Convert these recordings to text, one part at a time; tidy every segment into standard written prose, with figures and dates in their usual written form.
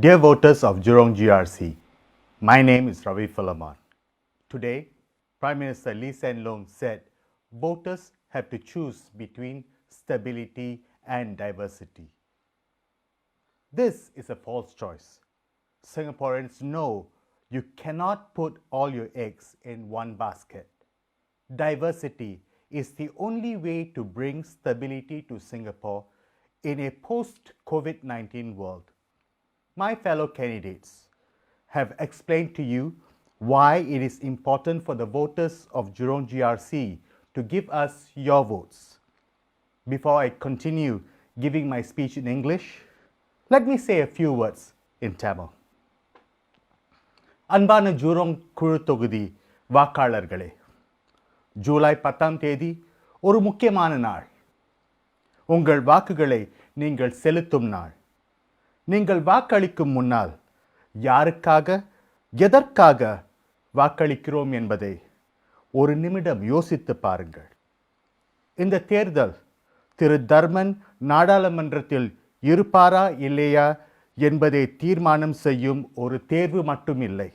Dear voters of Jurong GRC, my name is Ravi Philemon. Today, Prime Minister Lee Hsien Loong said voters have to choose between stability and diversity. This is a false choice. Singaporeans know you cannot put all your eggs in one basket. Diversity is the only way to bring stability to Singapore in a post-COVID-19 world. My fellow candidates have explained to you why it is important for the voters of Jurong GRC to give us your votes. Before I continue giving my speech in English, let me say a few words in Tamil. அன்பான Jurong குழு தொகுதி வாக்காளர்களே, ஜூலை 10ஆம் தேதி ஒரு முக்கியமான நாள். உங்கள் வாக்குகளை நீங்கள் செலுத்தும் நாள். நீங்கள் வாக்களிக்கும் முன்னால் யாருக்காக, எதற்காக வாக்களிக்கிறோம் என்பதை ஒரு நிமிடம் யோசித்து பாருங்கள். இந்த தேர்தல் திரு தர்மன் நாடாளுமன்றத்தில் இருப்பாரா இல்லையா என்பதை தீர்மானம் செய்யும் ஒரு தேர்வு மட்டும் இல்லை.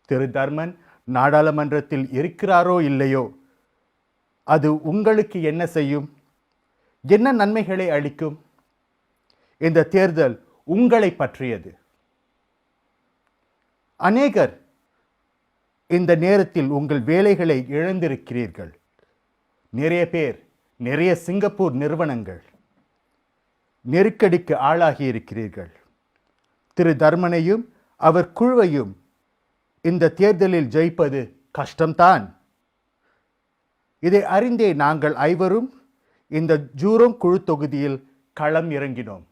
திரு தர்மன் நாடாளுமன்றத்தில் இருக்கிறாரோ இல்லையோ, அது உங்களுக்கு என்ன செய்யும், என்ன நன்மைகளை அளிக்கும்? இந்த தேர்தல் உங்களை பற்றியது. அநேகர் இந்த நேரத்தில் உங்கள் வேலைகளை இழந்திருக்கிறீர்கள். நிறைய பேர், நிறைய சிங்கப்பூர் நிறுவனங்கள் நெருக்கடிக்கு ஆளாகி இருக்கிறீர்கள். திரு தர்மனையும் அவர் குழுவையும் இந்த தேர்தலில் ஜெயிப்பது கஷ்டம்தான். இதை அறிந்தே நாங்கள் ஐவரும் இந்த ஜூரோங் குழு தொகுதியில் களம் இறங்கினோம்.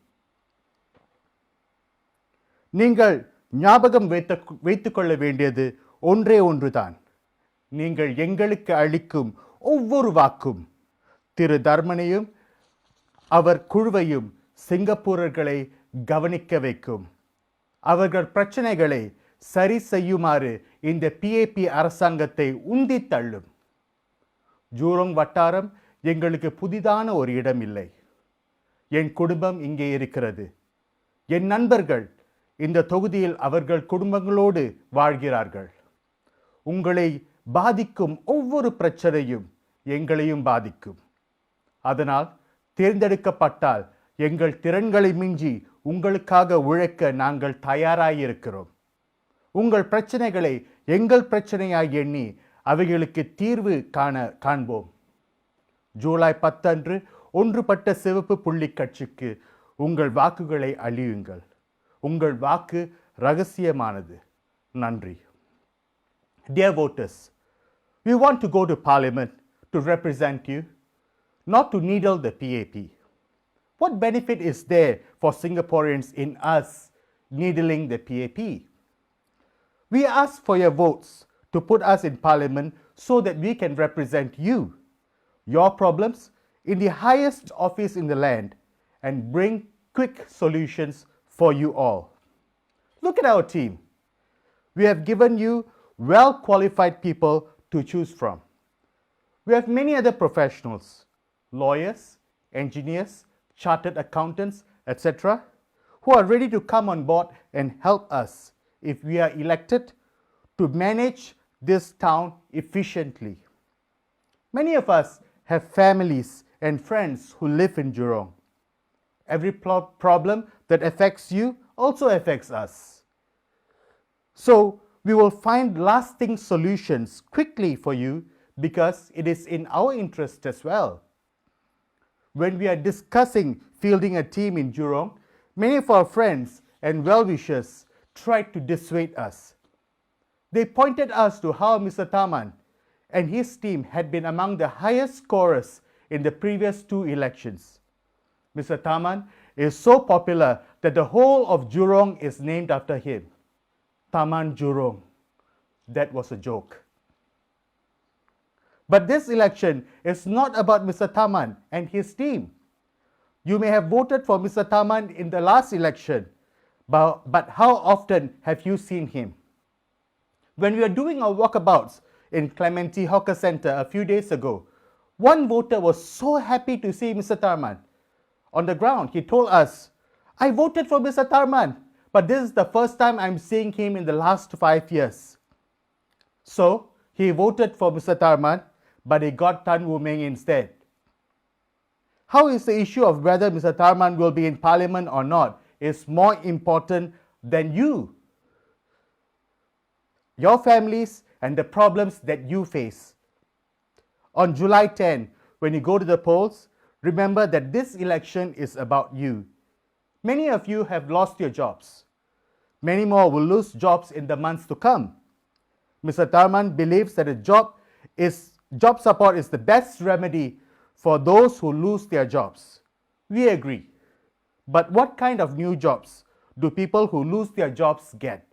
நீங்கள் ஞாபகம் வைத்துக்கொள்ள வேண்டியது ஒன்றே ஒன்றுதான். நீங்கள் எங்களுக்கு அளிக்கும் ஒவ்வொரு வாக்கும் திரு தர்மனையும் அவர் குழுவையும் சிங்கப்பூரர்களை கவனிக்க வைக்கும். அவர்கள் பிரச்சனைகளை சரி செய்யுமாறு இந்த PAP அரசாங்கத்தை உந்தி தள்ளும். ஜூரோங் வட்டாரம் எங்களுக்கு புதிதான ஒரு இடம் இல்லை. என் குடும்பம் இங்கே இருக்கிறது. என் நண்பர்கள் இந்த தொகுதியில் அவர்கள் குடும்பங்களோடு வாழ்கிறார்கள். உங்களை பாதிக்கும் ஒவ்வொரு பிரச்சனையும் எங்களையும் பாதிக்கும். அதனால் தேர்ந்தெடுக்கப்பட்டால் எங்கள் திறன்களை மிஞ்சி உங்களுக்காக உழைக்க நாங்கள் தயாராயிருக்கிறோம். உங்கள் பிரச்சனைகளை எங்கள் பிரச்சனையாய் எண்ணி அவைகளுக்கு தீர்வு காண்போம். ஜூலை 10 அன்று ஒன்றுபட்ட சிவப்பு புள்ளி கட்சிக்கு உங்கள் வாக்குகளை அளியுங்கள். உங்கள் வாக்கு ரகசியமானது. நன்றி. Dear voters, we want to go to Parliament to represent you, not to needle the PAP. What benefit is there for Singaporeans in us needling the PAP? We ask for your votes to put us in Parliament so that we can represent you, your problems, in the highest office in the land and bring quick solutions for you all. Look at our team. We have given you well-qualified people to choose from. We have many other professionals, lawyers, engineers, chartered accountants, etc., who are ready to come on board and help us if we are elected to manage this town efficiently. Many of us have families and friends who live in Jurong. Every problem that affects you also affects us. So we will find lasting solutions quickly for you because it is in our interest as well. When we are discussing fielding a team in Jurong, many of our friends and well-wishers tried to dissuade us. They pointed us to how Mr. Taman and his team had been among the highest scorers in the previous 2 elections. Mr. Taman is so popular that the whole of Jurong is named after him. Taman Jurong. That was a joke. But this election is not about Mr. Taman and his team. You may have voted for Mr. Taman in the last election, but how often have you seen him? When we were doing our walkabouts in Clementi Hawker Centre a few days ago, one voter was so happy to see Mr. Taman. On the ground, he told us, I voted for Mr. Tarman, but this is the first time I'm seeing him in the last 5 years. So he voted for Mr. Tharman, but he got Tan Wu Meng instead. How is the issue of whether Mr. Tharman will be in Parliament or not is more important than you, your families, and the problems that you face. On July 10, when you go to the polls, remember that this election is about you. Many of you have lost your jobs. Many more will lose jobs in the months to come. Mr. Tharman believes that job support is the best remedy for those who lose their jobs. We agree. But what kind of new jobs do people who lose their jobs get?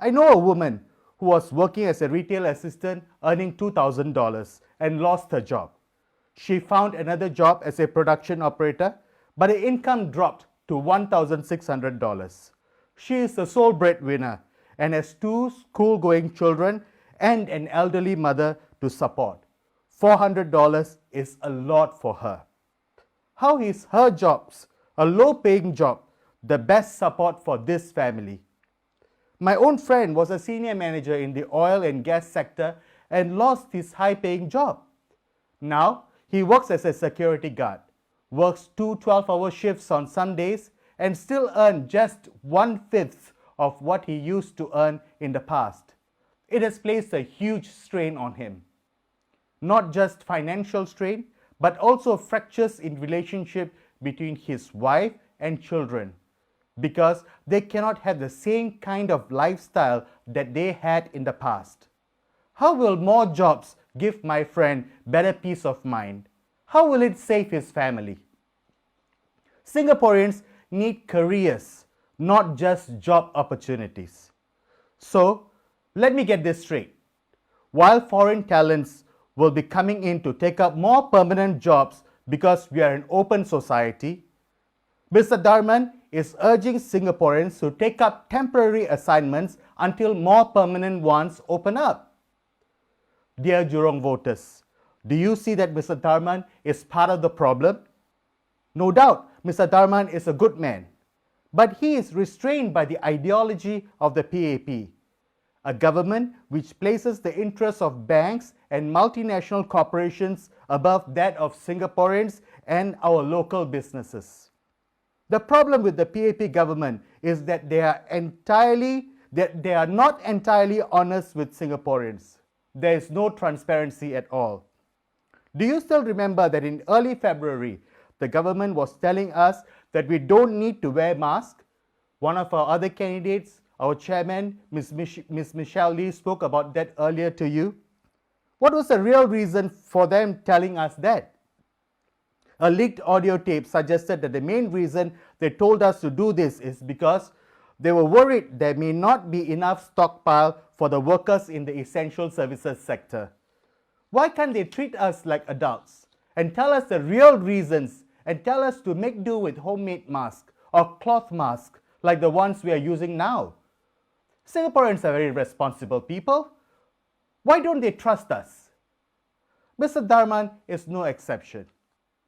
I know a woman who was working as a retail assistant earning $2,000 and lost her job. She found another job as a production operator, but her income dropped to $1,600. She is the sole breadwinner and has 2 school-going children and an elderly mother to support. $400 is a lot for her. How is her jobs, a low-paying job, the best support for this family? My own friend was a senior manager in the oil and gas sector and lost his high-paying job. Now, he works as a security guard, works 2 12-hour shifts on Sundays, and still earns just 1/5 of what he used to earn in the past. It has placed a huge strain on him. Not just financial strain, but also fractures in relationship between his wife and children, because they cannot have the same kind of lifestyle that they had in the past. How will more jobs give my friend better peace of mind? How will it save his family? Singaporeans need careers, not just job opportunities. So, let me get this straight. While foreign talents will be coming in to take up more permanent jobs because we are an open society, Mr. Tharman is urging Singaporeans to take up temporary assignments until more permanent ones open up. Dear Jurong voters, do you see that Mr. Tharman is part of the problem? No doubt, Mr. Tharman is a good man, but he is restrained by the ideology of the PAP, a government which places the interests of banks and multinational corporations above that of Singaporeans and our local businesses. The problem with the PAP government is that they are not entirely honest with Singaporeans. There is no transparency at all. Do you still remember that in early February, the government was telling us that we don't need to wear masks? One of our other candidates, our chairman, Ms. Michelle Lee, spoke about that earlier to you. What was the real reason for them telling us that? A leaked audio tape suggested that the main reason they told us to do this is because they were worried there may not be enough stockpile for the workers in the essential services sector. Why can't they treat us like adults and tell us the real reasons and tell us to make do with homemade masks or cloth masks like the ones we are using now? Singaporeans are very responsible people. Why don't they trust us? Mr. Tharman is no exception.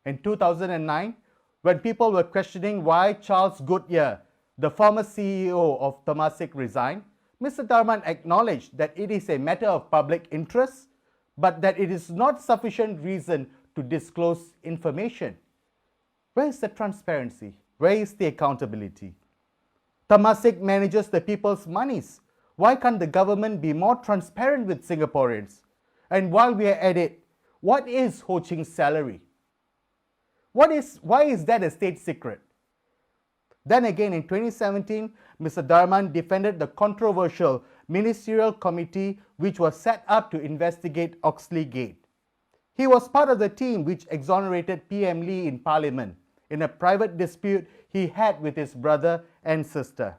In 2009, when people were questioning why Charles Goodyear, the former CEO of Temasek, resigned, Mr. Tharman acknowledged that it is a matter of public interest, but that it is not sufficient reason to disclose information. Where is the transparency? Where is the accountability? Temasek manages the people's monies. Why can't the government be more transparent with Singaporeans? And while we are at it, what is Ho Ching's salary? Why is that a state secret? Then again, in 2017, Mr. Tharman defended the controversial ministerial committee which was set up to investigate Oxley Gate. He was part of the team which exonerated PM Lee in Parliament in a private dispute he had with his brother and sister.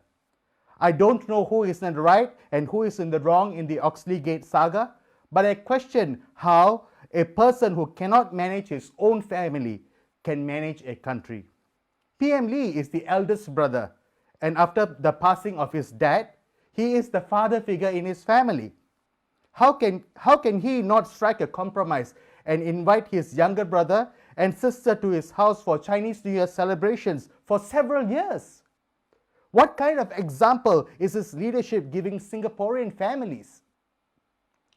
I don't know who is in the right and who is in the wrong in the Oxley Gate saga, but I question how a person who cannot manage his own family can manage a country. PM Lee is the eldest brother, and after the passing of his dad, he is the father figure in his family. How can he not strike a compromise and invite his younger brother and sister to his house for Chinese New Year celebrations for several years? What kind of example is his leadership giving Singaporean families?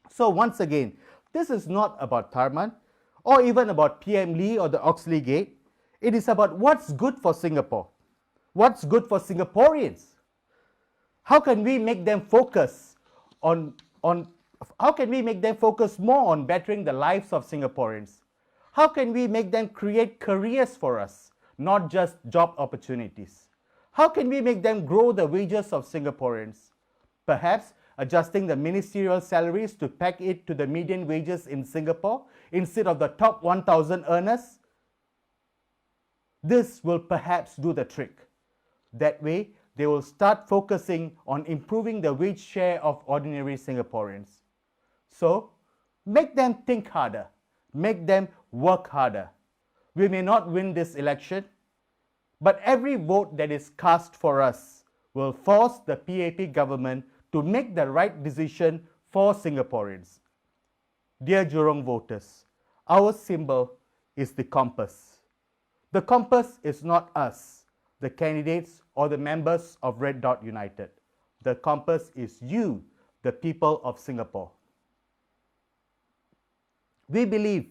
So once again, this is not about Tharman or even about PM Lee or the Oxley Gate. It is about what's good for Singapore, what's good for Singaporeans. How can we make them focus how can we make them focus more on bettering the lives of Singaporeans? How can we make them create careers for us, not just job opportunities? How can we make them grow the wages of Singaporeans? Perhaps adjusting the ministerial salaries to peg it to the median wages in Singapore instead of the top 1,000 earners? This will perhaps do the trick. That way, they will start focusing on improving the wage share of ordinary Singaporeans. So, make them think harder, make them work harder. We may not win this election, but every vote that is cast for us will force the PAP government to make the right decision for Singaporeans. Dear Jurong voters, our symbol is the compass. The compass is not us, the candidates or the members of Red Dot United. The compass is you, the people of Singapore. We believe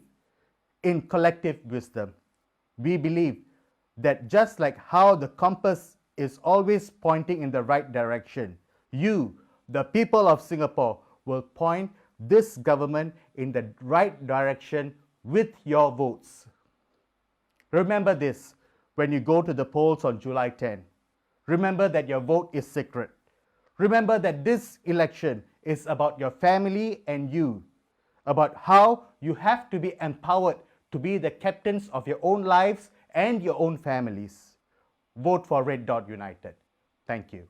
in collective wisdom. We believe that just like how the compass is always pointing in the right direction, you, the people of Singapore, will point this government in the right direction with your votes. Remember this when you go to the polls on July 10. Remember that your vote is secret. Remember that this election is about your family and you, about how you have to be empowered to be the captains of your own lives and your own families. Vote for Red Dot United. Thank you.